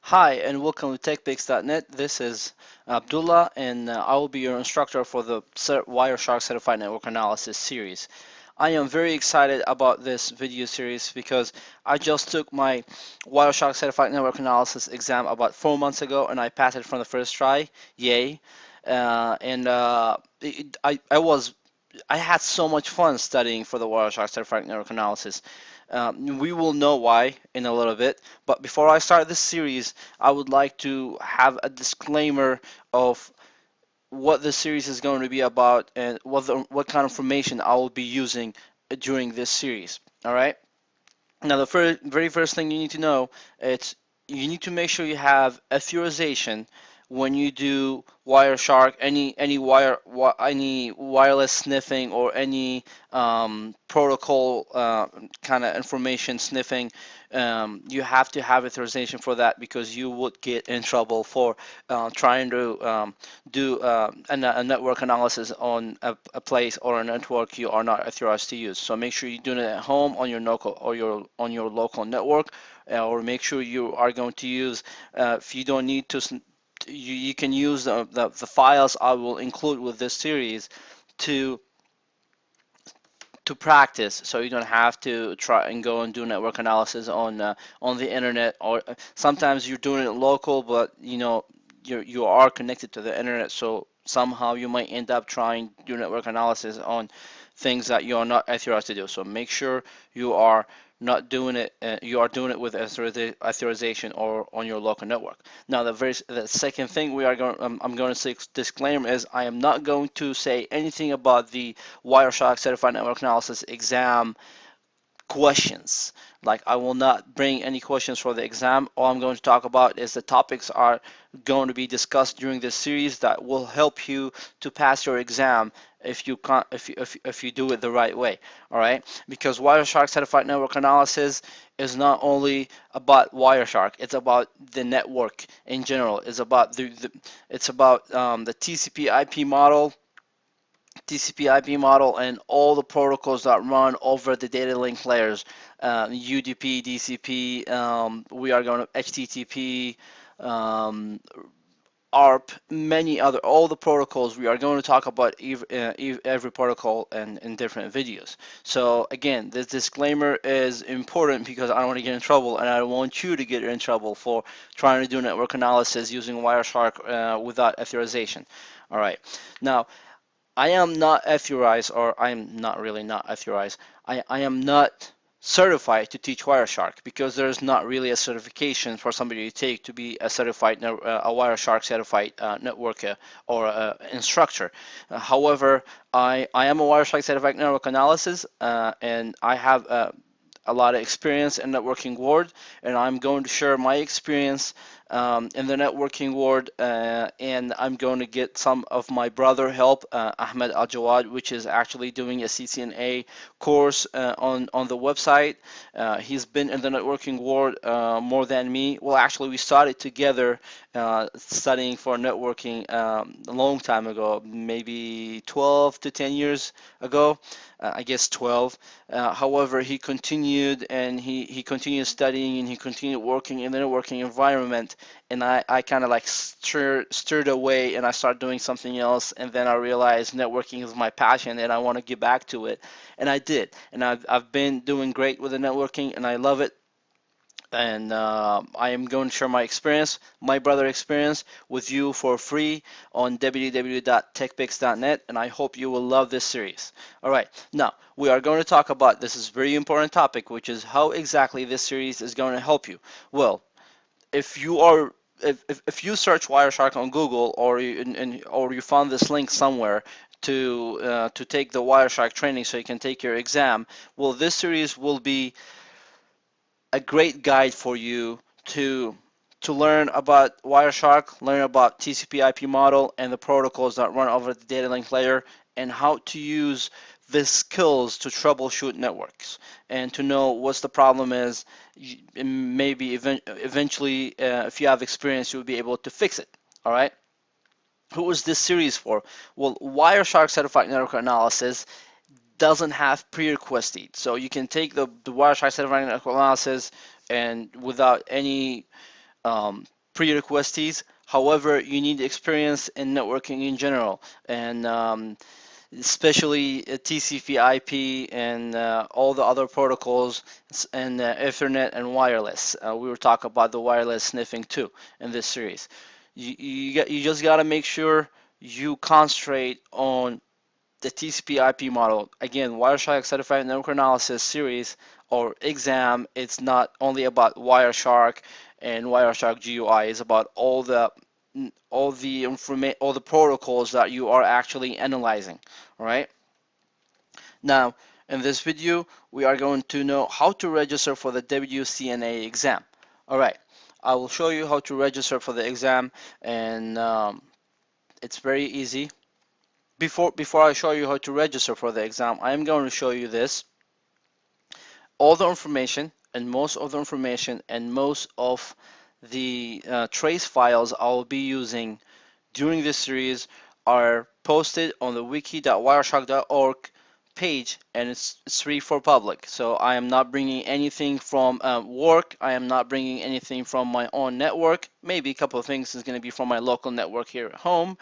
Hi, and welcome to TechPix.net. This is Abdullah, and I will be your instructor for the Wireshark Certified Network Analysis series. I am very excited about this video series because I just took my Wireshark Certified Network Analysis exam about 4 months ago, and I passed it from the first try. Yay! I had so much fun studying for the Wireshark Certified Network Analysis. We will know why in a little bit, but before I start this series, I would like to have a disclaimer of what the series is going to be about and what kind of information I will be using during this series. All right. Now, the very first thing you need to know, it's you need to make sure you have authorization when you do Wireshark, any wireless sniffing or any protocol kind of information sniffing. You have to have authorization for that because you would get in trouble for trying to do a network analysis on a place or a network you are not authorized to use. So make sure you're doing it at home on your local or your local network, or make sure you are going to use. If you don't need to, you can use the files I will include with this series to practice, so you don't have to try and go and do network analysis on the internet, or sometimes you're doing it local, but you are connected to the internet, so somehow you might end up trying to do network analysis on things that you are not authorized to do. So make sure you are not doing it. You are doing it with authorization or on your local network. Now, the second thing I'm going to say disclaimer is I am not going to say anything about the Wireshark Certified Network Analysis exam questions. Like, I will not bring any questions for the exam. All I'm going to talk about is the topics are going to be discussed during this series that will help you to pass your exam if you can't if you do it the right way. All right, because Wireshark Certified Network Analysis is not only about Wireshark, it's about the network in general. It's about the TCP/IP model and all the protocols that run over the data link layers, UDP, DCP, we are going to HTTP, um, ARP, many other, all the protocols. We are going to talk about every protocol in different videos. So again, this disclaimer is important because I don't want to get in trouble, and I don't want you to get in trouble for trying to do network analysis using Wireshark without authorization. All right. Now, I am not authorized, or I'm not really not authorized. I am not certified to teach Wireshark because there's not really a certification for somebody to take to be a a Wireshark certified networker or instructor. However, I am a Wireshark certified network analysis, and I have a lot of experience in networking world, and I'm going to share my experience in the networking world, and I'm going to get some of my brother help, Ahmed Al Jawad, which is actually doing a CCNA course on the website. He's been in the networking world more than me. Well, actually, we started together studying for networking a long time ago, maybe 12 to 10 years ago. I guess 12. However, he continued, and he continued studying, and he continued working in the networking environment. And I kind of like stirred away, and I started doing something else. And then I realized networking is my passion, and I want to get back to it. And I did. And I've been doing great with the networking, and I love it. And I am going to share my experience, my brother experience, with you for free on www.techpix.net, and I hope you will love this series. All right, now we are going to talk about this is very important topic, which is how exactly this series is going to help you. Well, if you are if you search Wireshark on Google, or you found this link somewhere to take the Wireshark training so you can take your exam, well, this series will be a great guide for you to learn about Wireshark, learn about TCP/IP model and the protocols that run over the data link layer, and how to use the skills to troubleshoot networks and to know what's the problem is. Maybe eventually, if you have experience, you'll be able to fix it. All right. Who is this series for? Well, Wireshark Certified Network Analysis doesn't have prerequisite. So you can take the Wireshark Certified Network Analysis and without any prerequisites. However, you need experience in networking in general, and especially TCP/IP and all the other protocols and Ethernet and wireless. We were talking about the wireless sniffing too in this series. You just got to make sure you concentrate on the TCP/IP model. Again, Wireshark Certified Network Analysis series or exam. It's not only about Wireshark and Wireshark GUI. It's about all the protocols that you are actually analyzing. All right. Now, in this video, we are going to know how to register for the WCNA exam. All right. I will show you how to register for the exam, and it's very easy. Before I show you how to register for the exam, I am going to show you this. All the information and most of the information and most of the trace files I'll be using during this series are posted on the wiki.wireshark.org page, and it's free for public. So I am not bringing anything from work. I am not bringing anything from my own network. Maybe a couple of things is going to be from my local network here at home.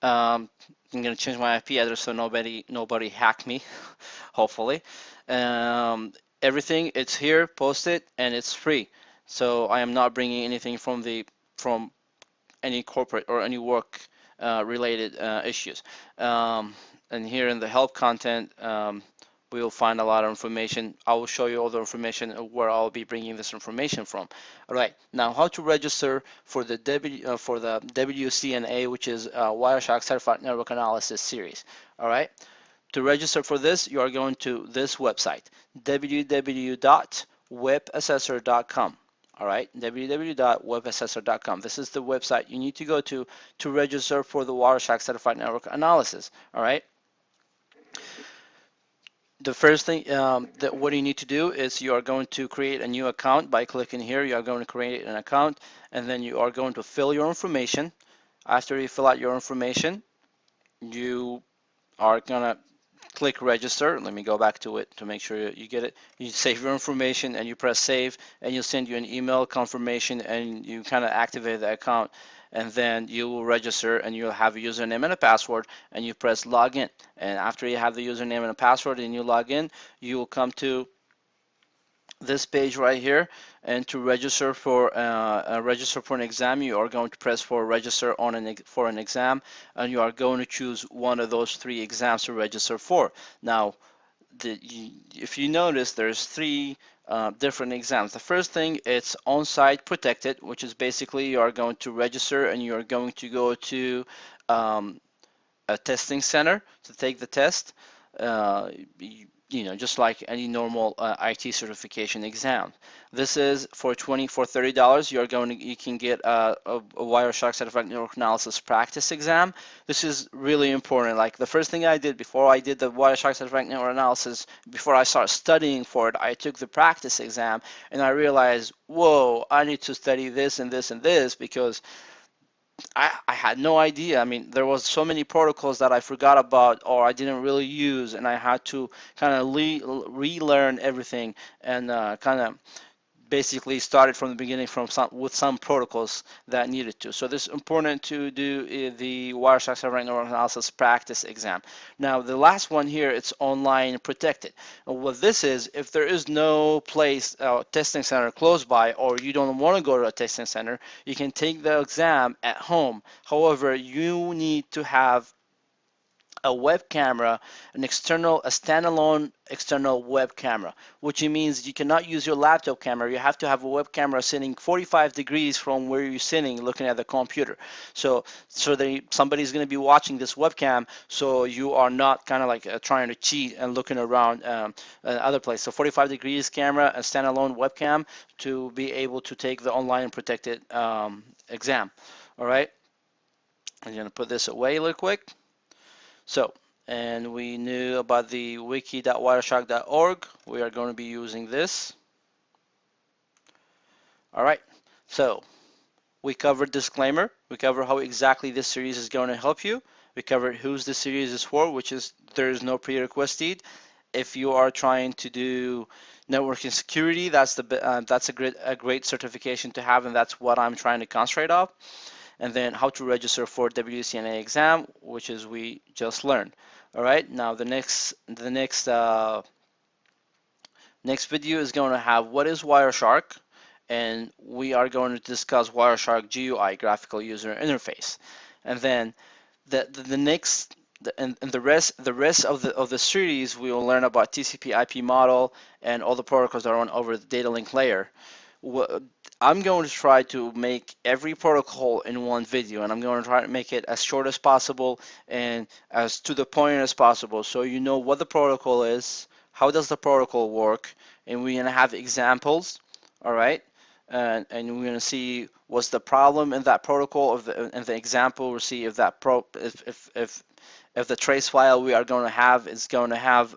I'm going to change my IP address so nobody hack me, hopefully. Everything it's here, posted, and it's free. So I am not bringing anything from any corporate or any work related issues. And here in the help content, we will find a lot of information. I will show you all the information where I'll be bringing this information from. All right, now how to register for the WCNA, which is Wireshark Certified Network Analysis series. All right, to register for this, you are going to this website, www.webassessor.com. All right, www.webassessor.com. This is the website you need to go to register for the Wireshark Certified Network Analysis. All right. The first thing that what you need to do is you are going to create a new account by clicking here. You are going to create an account, and then you are going to fill your information. After you fill out your information, you are gonna click register. Let me go back to it to make sure you get it. You save your information and you press save, and you'll send you an email confirmation, and you kind of activate the account, and then you will register and you'll have a username and a password, and you press login. And after you have the username and a password and you log in, you will come to this page right here, and to register for an exam, you are going to press for register for an exam, and you are going to choose one of those three exams to register for. Now, if you notice, there's three different exams. The first thing, it's on-site protected, which is basically you are going to register and you are going to go to a testing center to take the test. Just like any normal IT certification exam. This is for $30. You can get a Wireshark Certified Network Analysis practice exam. This is really important. Like the first thing I did before I did the Wireshark Certified Network Analysis, before I started studying for it, I took the practice exam, and I realized, whoa, I need to study this and this and this, because I had no idea. I mean, there was so many protocols that I forgot about or I didn't really use, and I had to kind of relearn everything, and kind of basically started from the beginning with some protocols that needed to. So this is important to do the Wireshark Certified Network Analysis practice exam. Now the last one here, it's online protected. And what this is, if there is no place testing center close by, or you don't want to go to a testing center, you can take the exam at home. However, you need to have a web camera, a standalone external web camera, which means you cannot use your laptop camera. You have to have a web camera sitting 45 degrees from where you're sitting, looking at the computer. So somebody's going to be watching this webcam, so you are not kind of like trying to cheat and looking around other place. So 45 degrees camera, a standalone webcam to be able to take the online protected exam. All right, I'm going to put this away real quick. So, and we knew about the wiki.wireshark.org. We are going to be using this. All right, so we covered disclaimer. We covered how exactly this series is going to help you. We covered who's the series is for, which is there is no prerequisite. If you are trying to do networking security, that's a great certification to have, and that's what I'm trying to concentrate on. And then how to register for WCNA exam, which is we just learned. All right, now the next video is going to have what is Wireshark, and we are going to discuss Wireshark GUI, graphical user interface. And then the next and the rest of the series, we will learn about TCP/IP model and all the protocols that run over the data link layer. I'm going to try to make every protocol in one video, and I'm going to try to make it as short as possible and as to the point as possible, so you know what the protocol is, how does the protocol work, and we're going to have examples, all right? And we're going to see what's the problem in that protocol of the example. We'll see if that if the trace file we are going to have is going to have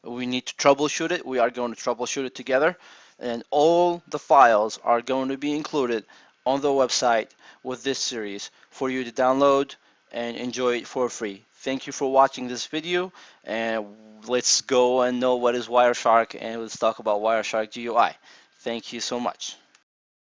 we need to troubleshoot it. We are going to troubleshoot it together, and all the files are going to be included on the website with this series for you to download and enjoy it for free. Thank you for watching this video, and let's go and know what is Wireshark, and let's talk about Wireshark GUI. Thank you so much.